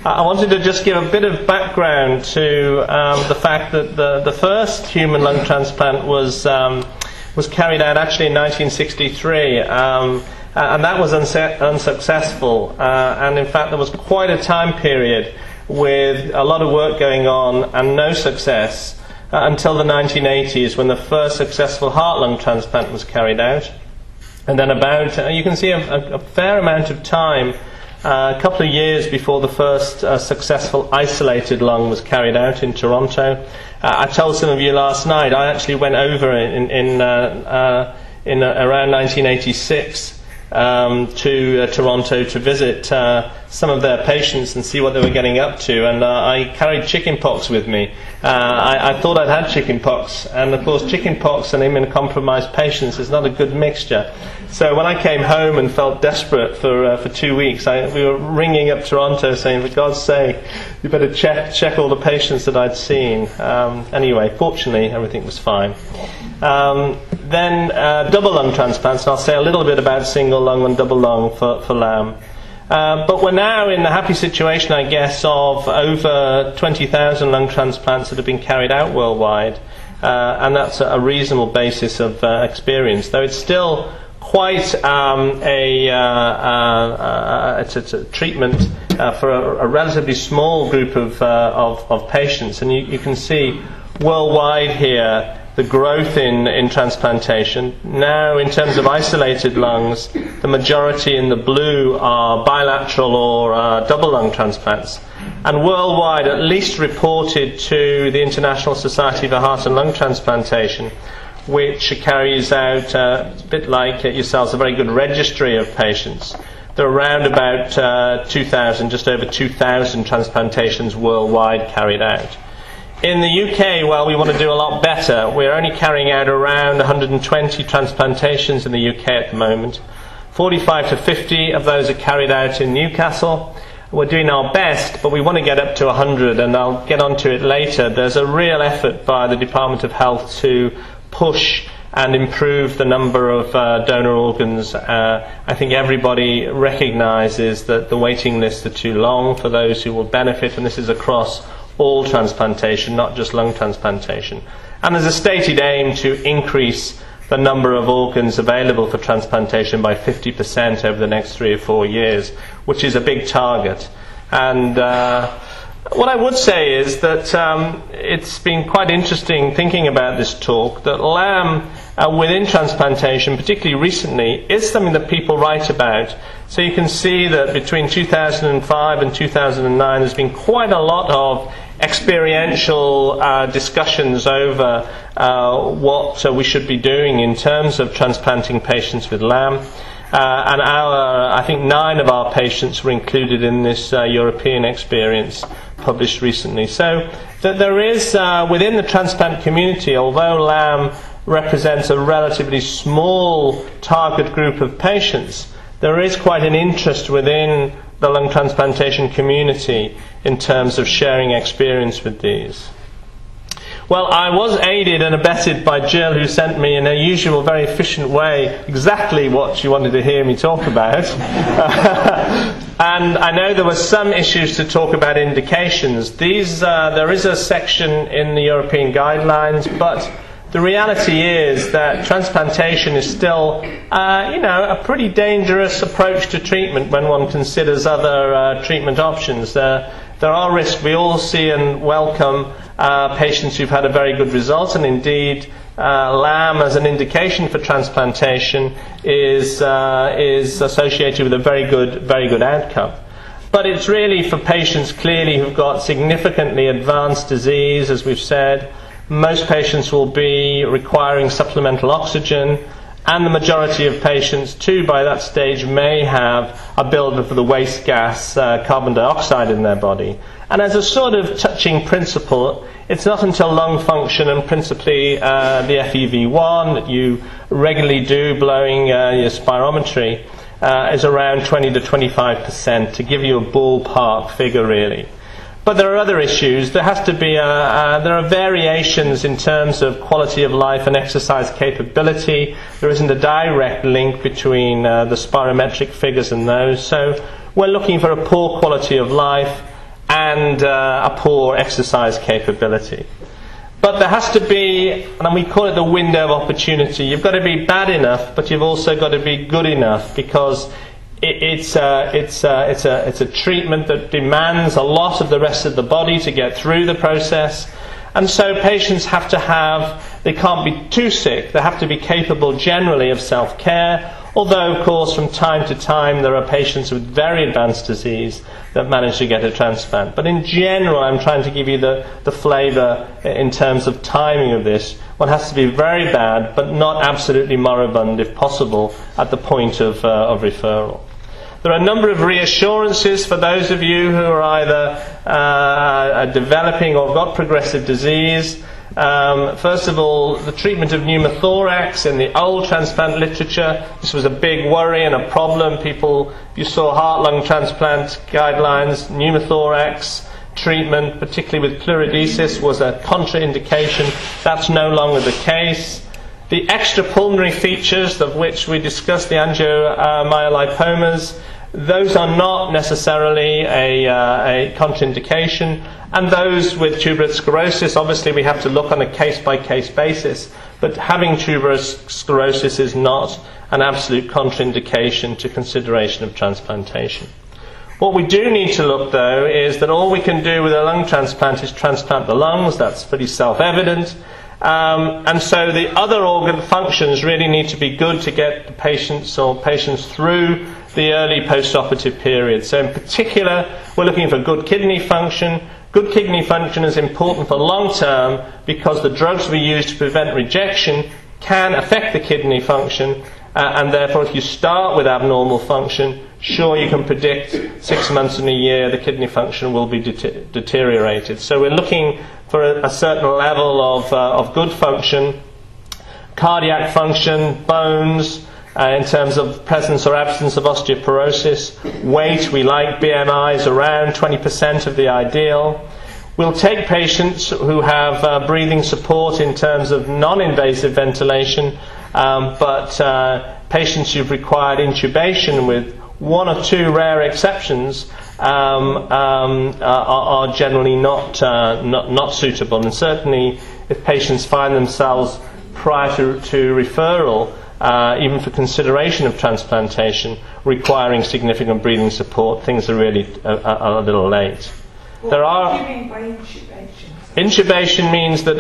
I wanted to just give a bit of background to the fact that the first human lung transplant was carried out actually in 1963, and that was unsuccessful. And in fact, there was quite a time period with a lot of work going on and no success until the 1980s, when the first successful heart-lung transplant was carried out. And then about, you can see a fair amount of time, a couple of years before the first successful isolated lung was carried out in Toronto. I told some of you last night, I actually went over in around 1986 to Toronto to visit some of their patients and see what they were getting up to, and I carried chickenpox with me. I thought I'd had chickenpox, and of course chickenpox and immunocompromised patients is not a good mixture. So when I came home and felt desperate for 2 weeks, we were ringing up Toronto saying, for God's sake, you better check all the patients that I'd seen. Anyway, fortunately everything was fine. Then double lung transplants, and I'll say a little bit about single lung and double lung for LAM. But we're now in the happy situation, I guess, of over 20,000 lung transplants that have been carried out worldwide, and that's a reasonable basis of experience, though it's still quite it's a treatment for a relatively small group of patients, and you can see worldwide here the growth in transplantation. Now, in terms of isolated lungs, the majority in the blue are bilateral or double lung transplants. And worldwide, at least reported to the International Society for Heart and Lung Transplantation, which carries out, a bit like yourselves, a very good registry of patients. There are around about 2,000, just over 2,000 transplantations worldwide carried out. In the UK, well, we want to do a lot better. We're only carrying out around 120 transplantations in the UK at the moment. 45 to 50 of those are carried out in Newcastle. We're doing our best, but we want to get up to 100, and I'll get onto it later. There's a real effort by the Department of Health to push and improve the number of donor organs. I think everybody recognises that the waiting lists are too long for those who will benefit, and this is across all transplantation, not just lung transplantation. And there's a stated aim to increase the number of organs available for transplantation by 50% over the next 3 or 4 years, which is a big target. And what I would say is that it's been quite interesting thinking about this talk, that LAM within transplantation, particularly recently, is something that people write about. So you can see that between 2005 and 2009 there's been quite a lot of experiential discussions over what we should be doing in terms of transplanting patients with LAM. And I think 9 of our patients were included in this European experience published recently. So that there is, within the transplant community, although LAM represents a relatively small target group of patients, there is quite an interest within the lung transplantation community in terms of sharing experience with these. Well, I was aided and abetted by Jill, who sent me in her usual very efficient way exactly what she wanted to hear me talk about. And I know there were some issues to talk about indications. There is a section in the European guidelines, but the reality is that transplantation is still, a pretty dangerous approach to treatment when one considers other treatment options. There are risks. We all see and welcome patients who've had a very good result, and indeed LAM as an indication for transplantation is associated with a very good outcome. But it's really for patients clearly who've got significantly advanced disease, as we've said. Most patients will be requiring supplemental oxygen, and the majority of patients too by that stage may have a buildup of the waste gas carbon dioxide in their body. And as a sort of touching principle, it's not until lung function and principally the FEV1 that you regularly do blowing your spirometry is around 20 to 25%, to give you a ballpark figure really. But there are other issues. There has to be there are variations in terms of quality of life and exercise capability. There isn't a direct link between the spirometric figures and those. So we're looking for a poor quality of life, and a poor exercise capability. But there has to be, and we call it the window of opportunity. You've got to be bad enough, but you've also got to be good enough, because it's a treatment that demands a lot of the rest of the body to get through the process. And so patients have to they can't be too sick. They have to be capable generally of self-care. Although, of course, from time to time there are patients with very advanced disease that manage to get a transplant. But in general, I'm trying to give you the flavour in terms of timing of this. One has to be very bad, but not absolutely moribund, if possible, at the point of referral. There are a number of reassurances for those of you who are either developing or got progressive disease. First of all, the treatment of pneumothorax in the old transplant literature. This was a big worry and a problem. You saw heart-lung transplant guidelines, pneumothorax treatment, particularly with pleurodesis, was a contraindication. That's no longer the case. The extrapulmonary features, of which we discussed, the angiomyolipomas, those are not necessarily a contraindication. And those with tuberous sclerosis, obviously we have to look on a case-by-case basis, but having tuberous sclerosis is not an absolute contraindication to consideration of transplantation. What we do need to look, though, is that all we can do with a lung transplant is transplant the lungs. That's pretty self-evident. And so the other organ functions really need to be good to get the patients through the early post-operative period. So in particular, we're looking for good kidney function. Good kidney function is important for long term because the drugs we use to prevent rejection can affect the kidney function, and therefore if you start with abnormal function, sure, you can predict 6 months and a year the kidney function will be deteriorated. So we're looking for a certain level of good function, cardiac function, bones, in terms of presence or absence of osteoporosis. Weight, we like BMIs around 20% of the ideal. We'll take patients who have breathing support in terms of non-invasive ventilation, but patients who've required intubation, with one or two rare exceptions, are generally not suitable. And certainly if patients find themselves prior to referral, even for consideration of transplantation, requiring significant breathing support, things are really a little late. What do you mean by intubation? Intubation means that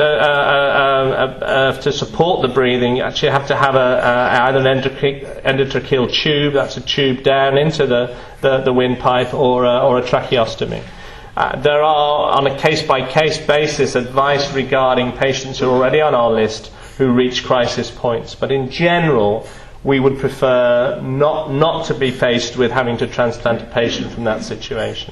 to support the breathing, you actually have to have either an endotracheal tube, that's a tube down into the windpipe, or a tracheostomy. There are, on a case-by-case basis, advice regarding patients who are already on our list who reach crisis points. But in general, we would prefer not to be faced with having to transplant a patient from that situation.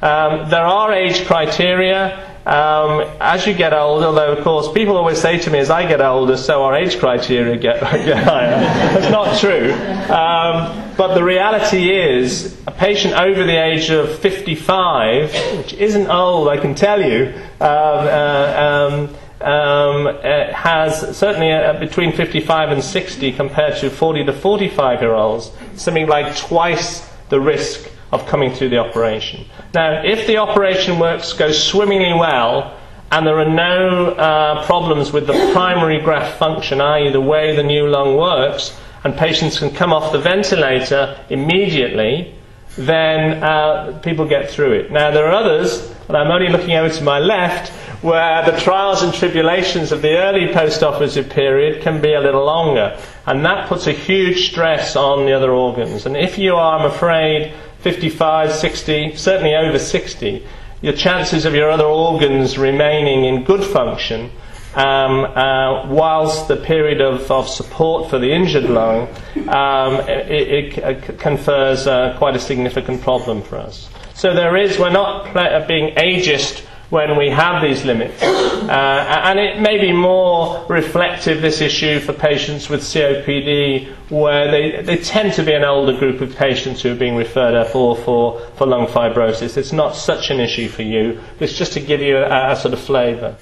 There are age criteria. As you get older, though, of course, people always say to me, as I get older, so our age criteria get higher. That's not true. But the reality is, a patient over the age of 55, which isn't old, I can tell you, has certainly between 55 and 60 compared to 40 to 45-year-olds, something like twice the risk of coming through the operation. Now, if the operation goes swimmingly well, and there are no problems with the primary graft function, i.e. the way the new lung works, and patients can come off the ventilator immediately, then people get through it. Now, there are others, and I'm only looking over to my left, where the trials and tribulations of the early post-operative period can be a little longer, and that puts a huge stress on the other organs. And if you are, I'm afraid, 55, 60, certainly over 60, your chances of your other organs remaining in good function, whilst the period of support for the injured lung, it confers quite a significant problem for us. So we're not being ageist when we have these limits. And it may be more reflective, this issue, for patients with COPD, where they tend to be an older group of patients who are being referred up for lung fibrosis. It's not such an issue for you. It's just to give you a sort of flavour.